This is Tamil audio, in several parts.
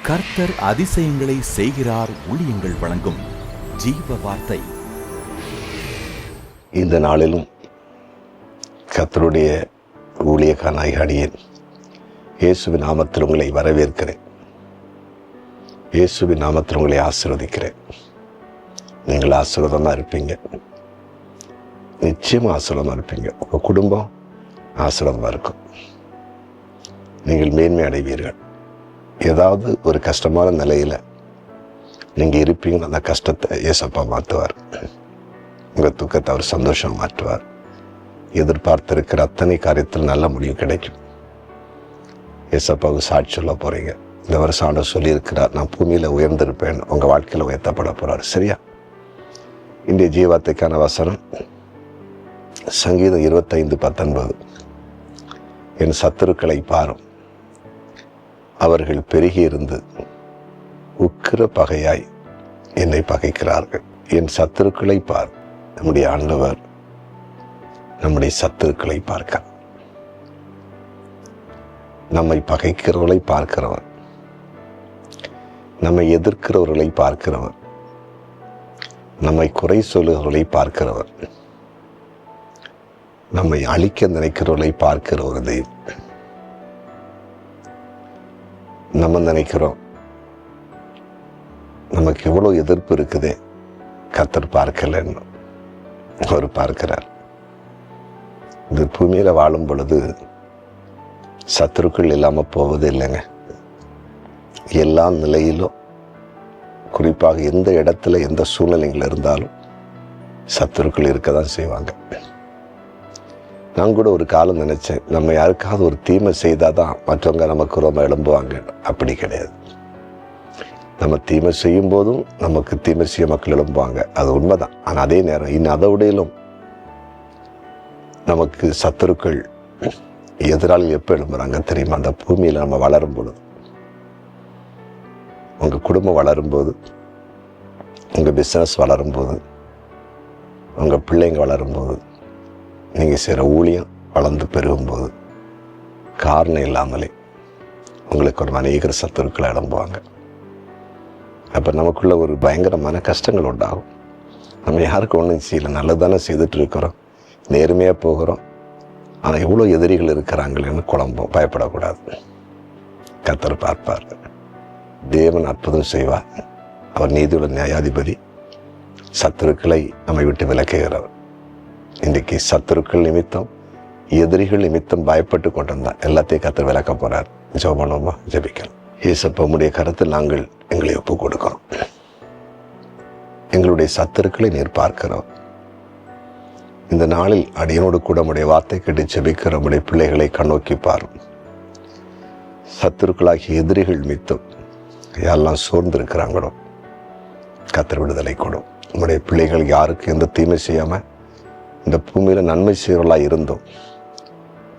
கர்த்தர் அதிசயங்களை செய்கிறார். ஊழியங்கள் வழங்கும் ஜீவ வார்த்தை. இந்த நாளிலும் கர்த்தருடைய ஊழியக்காரனாய் அடியேன் இயேசுவின் நாமத்தில் உங்களை வரவேற்கிறேன். இயேசுவின் நாமத்தில் உங்களை ஆசீர்வதிக்கிறேன். நீங்கள் ஆசீர்வாதமாக இருப்பீங்க. நிச்சயமாக ஆசீர்வாதமாக இருப்பீங்க. உங்கள் குடும்பம் ஆசீர்வாதமாக இருக்கும். நீங்கள் மேன்மை அடைவீர்கள். ஏதாவது ஒரு கஷ்டமான நிலையில் நீங்கள் இருப்பீங்க. அந்த கஷ்டத்தை ஏசப்பா மாற்றுவார். உங்கள் துக்கத்தை அவர் சந்தோஷம் மாற்றுவார். எதிர்பார்த்திருக்கிற அத்தனை காரியத்தில் நல்ல முடிவு கிடைக்கும். ஏசப்பாவுக்கு சாட்சி சொல்ல போகிறீங்க. இந்த வருஷம் ஆண்டவர் சொல்லியிருக்கிறார், நான் பூமியில் உயர்ந்திருப்பேன். உங்கள் வாழ்க்கையில் உயர்த்தப்பட போகிறார். சரியா? இன்றைய ஜீவத்துக்கான வசனம் சங்கீதம் 25:19. என் சத்துருக்களை பாரும், அவர்கள் பெருகி இருந்து உக்கிர பகையாய் என்னை பகைக்கிறார்கள். என் சத்துருக்களை பார். நம்முடைய ஆண்டவர் நம்முடைய சத்துருக்களை பார்க்க, நம்மை பகைக்கிறவர்களை பார்க்கிறவர், நம்மை எதிர்க்கிறவர்களை பார்க்கிறவர், நம்மை குறை சொல்லுகிறவர்களை பார்க்கிறவர், நம்மை அழிக்க நினைக்கிறவர்களை பார்க்கிற ஒரு தெய்வம். நம்ம நினைக்கிறோம் நமக்கு எவ்வளோ எதிர்ப்பு இருக்குதே, கர்த்தர் பார்க்கலன்னு. அவர் பார்க்கிறார். இந்த பூமியில வாழும் பொழுது சத்துருக்கள் இல்லாமல் போவது இல்லைங்க. எல்லா நிலையிலும், குறிப்பாக எந்த இடத்துல எந்த சூழ்நிலைகள் இருந்தாலும் சத்துருக்கள் இருக்க தான் செய்வாங்க. நான் கூட ஒரு காலம் நினைச்சேன், நம்ம யாருக்காவது ஒரு தீமை செய்தாதான் மற்றவங்க நமக்கு ரொம்ப எழும்புவாங்க. அப்படி கிடையாது. நம்ம தீமை செய்யும் போதும் நமக்கு தீமை செய்ய மக்கள் எழும்புவாங்க. அது உண்மைதான். ஆனால் அதே நேரம் இன்னும் அதை விடையிலும் நமக்கு சத்துருக்கள் எதிராளி எப்போ எழும்புறாங்க தெரியுமா? அந்த பூமியில் நம்ம வளரும் பொழுது, உங்கள் குடும்பம் வளரும்போது, உங்கள் பிஸ்னஸ் வளரும்போது, உங்கள் பிள்ளைங்க வளரும்போது, நீங்கள் செய்கிற ஊழியம் வளர்ந்து பெருகும்போது, காரணம் இல்லாமலே உங்களுக்கு ஒரு அநேக சத்துருக்களை எழும்புவாங்க. அப்போ நமக்குள்ள ஒரு பயங்கரமான கஷ்டங்கள் உண்டாகும். நம்ம யாருக்கும் ஒன்றும் செய்யலை, நல்லது தானே செய்துட்டு இருக்கிறோம், நேர்மையாக போகிறோம். ஆனால் எவ்வளோ எதிரிகள் இருக்கிறாங்களேன்னு குழம்பும். பயப்படக்கூடாது. கர்த்தர் பார்ப்பார். தேவன் அற்புதம் செய்வார். அவர் நீதியுள்ள நியாயாதிபதி. சத்துருக்களை நம்மை விட்டு விலக்குகிறவர். இன்றைக்கு சத்துருக்கள் நிமித்தம், எதிரிகள் நிமித்தம் பயப்பட்டு கொண்டிருந்தான் எல்லாத்தையும் கர்த்தர் விளக்க போறார். ஜெபமா ஜெபிக்கலாம். இயேசப்பா, உம்முடைய கருத்தில் நாங்கள் எங்களை ஒப்பு கொடுக்கிறோம். எங்களுடைய சத்துருக்களை நீர் பார்க்கிறோம். இந்த நாளில் அடியனோடு கூட உம்முடைய வார்த்தை கேட்டு ஜெபிக்கிற உம்முடைய பிள்ளைகளை கண்ணோக்கி பாரும். சத்துருக்களாகிய எதிரிகள் நிமித்தம் யாரெல்லாம் சோர்ந்திருக்கிறாங்களோ கர்த்தர் விடுதலை கொடும். உம்முடைய பிள்ளைகள் யாருக்கு எந்த தீமை செய்யாம இந்த பூமியில நன்மை செய்வர்களாக இருந்தோம்.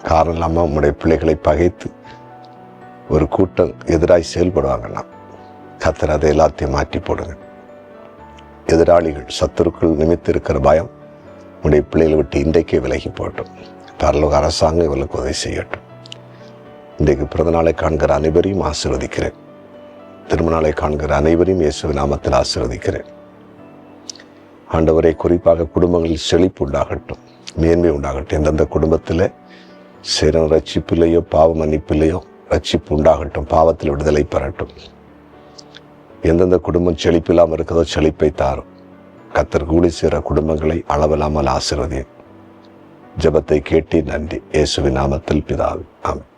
காரணம் இல்லாமல் உம்முடைய பிள்ளைகளை பகைத்து ஒரு கூட்டம் எதிராய் செயல்படுவாங்கன்னா கர்த்தர் அதை எல்லாத்தையும் மாற்றி போடுங்க. எதிராளிகள் சத்துருக்கள் நிமித்து இருக்கிற பயம் உடைய பிள்ளைகளை விட்டு இன்றைக்கே விலகி போட்டோம். பரலோக அரசாங்கம் இவர்களுக்கு உதவி செய்யட்டும். இன்றைக்கு பிறந்த நாளை காண்கிற அனைவரையும் ஆசீர்வதிக்கிறேன். திருமண நாளை காண்கிற அனைவரையும் இயேசுவின் நாமத்தில் ஆசீர்வதிக்கிறேன். ஆண்டவரை, குறிப்பாக குடும்பங்களில் செழிப்பு உண்டாகட்டும், மேன்மை உண்டாகட்டும். எந்தெந்த குடும்பத்தில் சேர ரட்சிப்பில்லையோ, பாவ மன்னிப்பில்லையோ, ரட்சிப்பு உண்டாகட்டும், பாவத்தில் விடுதலை பெறட்டும். எந்தெந்த குடும்பம் செழிப்பில்லாமல் இருக்கிறதோ செழிப்பை தாரும். கர்த்தர் கூடி சேர குடும்பங்களை அளவில்லாமல் ஆசீர்வதியும். ஜெபத்தை கேட்டி நன்றி. இயேசுவின் நாமத்தில் பிதாவே, ஆமென்.